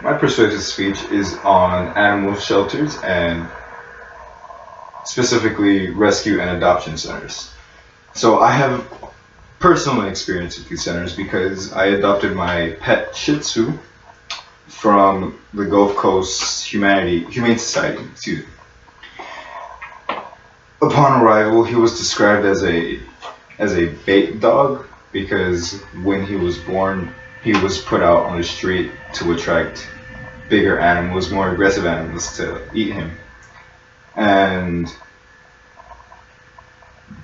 My persuasive speech is on animal shelters and specifically rescue and adoption centers. So I have personal experience with these centers because I adopted my pet Shih Tzu from the Gulf Coast Humane Society. Excuse me. Upon arrival, he was described as a bait dog because when he was born, he was put out on the street to attract bigger animals, more aggressive animals to eat him. And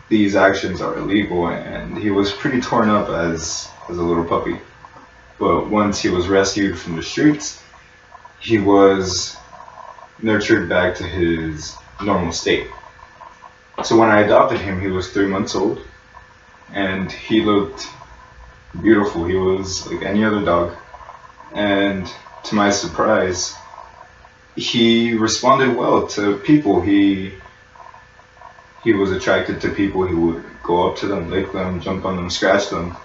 these actions are illegal, and he was pretty torn up as a little puppy. But once he was rescued from the streets, he was nurtured back to his normal state. So when I adopted him, he was 3 months old, and he looked beautiful. He was like any other dog, and to my surprise, he responded well to people. He was attracted to people. He would go up to them, lick them, jump on them, scratch them,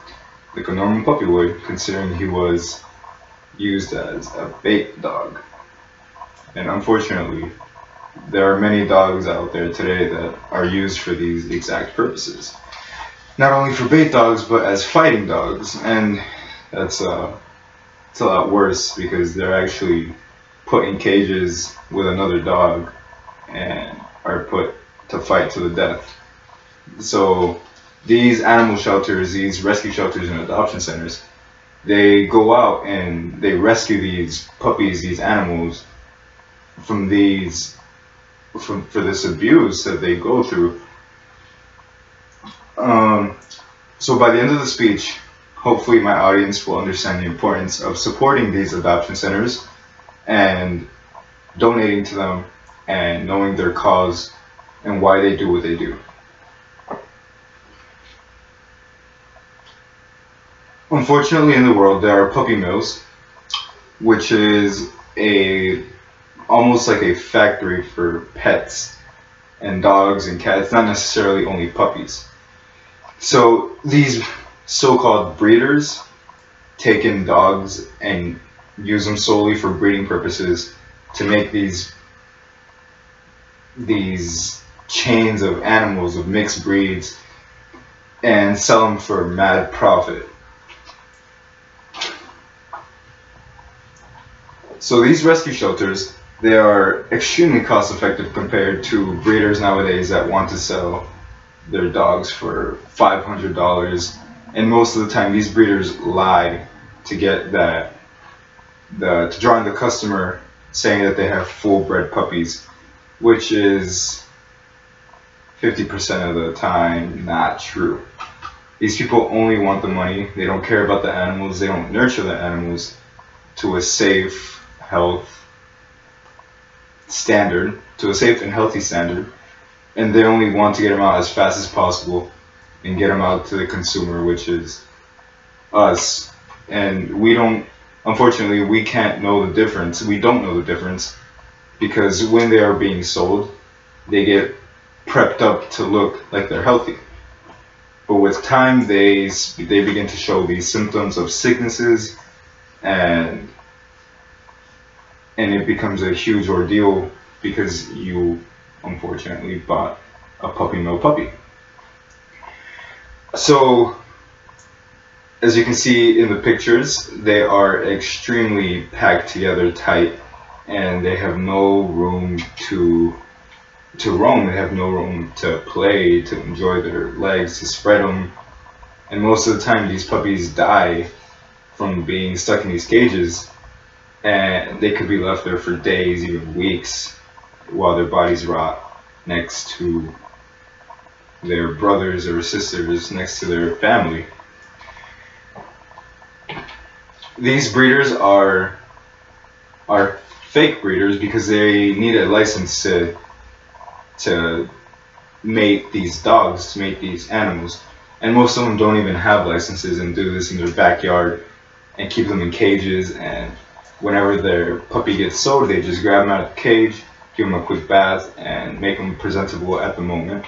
like a normal puppy would, considering he was used as a bait dog. And unfortunately, there are many dogs out there today that are used for these exact purposes. Not only for bait dogs, but as fighting dogs. And that's it's a lot worse because they're actually put in cages with another dog and are put to fight to the death. So these animal shelters, these rescue shelters and adoption centers, they go out and they rescue these puppies, these animals from for this abuse that they go through. So by the end of the speech, hopefully my audience will understand the importance of supporting these adoption centers and donating to them and knowing their cause and why they do what they do. Unfortunately, in the world, there are puppy mills, which is a almost like a factory for pets and dogs and cats, not necessarily only puppies. So these so-called breeders take in dogs and use them solely for breeding purposes to make these chains of animals of mixed breeds and sell them for mad profit. So these rescue shelters, they are extremely cost effective compared to breeders nowadays that want to sell their dogs for $500. And most of the time these breeders lie to get to draw in the customer saying that they have full bred puppies, which is 50% of the time not true. These people only want the money. They don't care about the animals. They don't nurture the animals to a safe health standard, to a safe and healthy standard, and they only want to get them out as fast as possible and get them out to the consumer, which is us. And unfortunately, we can't know the difference. We don't know the difference because when they are being sold, they get prepped up to look like they're healthy. But with time, they begin to show these symptoms of sicknesses, and it becomes a huge ordeal because you unfortunately bought a puppy mill puppy. So as you can see in the pictures, they are extremely packed together tight, and they have no room to roam. They have no room to play, to enjoy their legs, to spread them. And most of the time these puppies die from being stuck in these cages, and they could be left there for days, even weeks, while their bodies rot next to their brothers or sisters, next to their family. These breeders are fake breeders because they need a license to mate these dogs, to mate these animals. And most of them don't even have licenses and do this in their backyard and keep them in cages. And whenever their puppy gets sold, they just grab them out of the cage, give them a quick bath, and make them presentable at the moment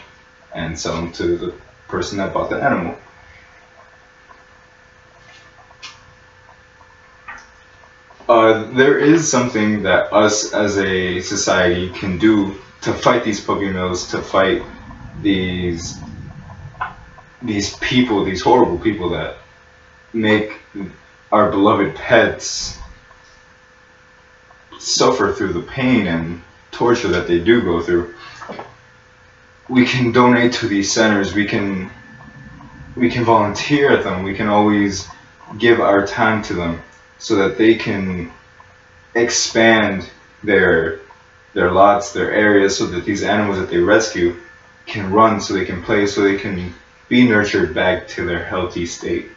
and sell them to the person that bought the animal. There is something that us as a society can do to fight these puppy mills, to fight these people, these horrible people that make our beloved pets suffer through the pain and torture that they do go through. We can donate to these centers. We can volunteer at them. We can always give our time to them so that they can expand their lots, their areas, so that these animals that they rescue can run, so they can play, so they can be nurtured back to their healthy state.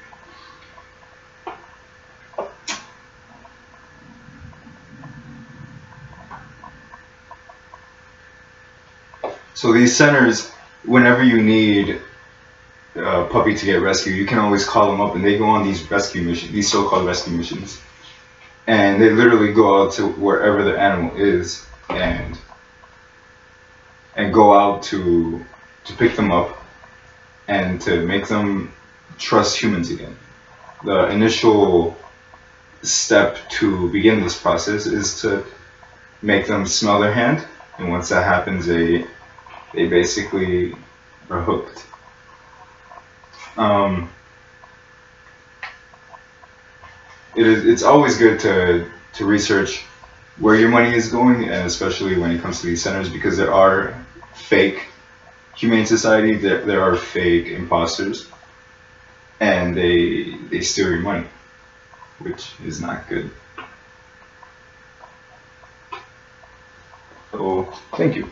So these centers, whenever you need a puppy to get rescued, you can always call them up, and they go on these rescue missions, these so-called rescue missions, and they literally go out to wherever the animal is and go out to pick them up and to make them trust humans again. The initial step to begin this process is to make them smell their hand, and once that happens, they basically are hooked. It's always good to research where your money is going, and especially when it comes to these centers, because there are fake humane society, there are fake imposters, and they steal your money, which is not good. So thank you.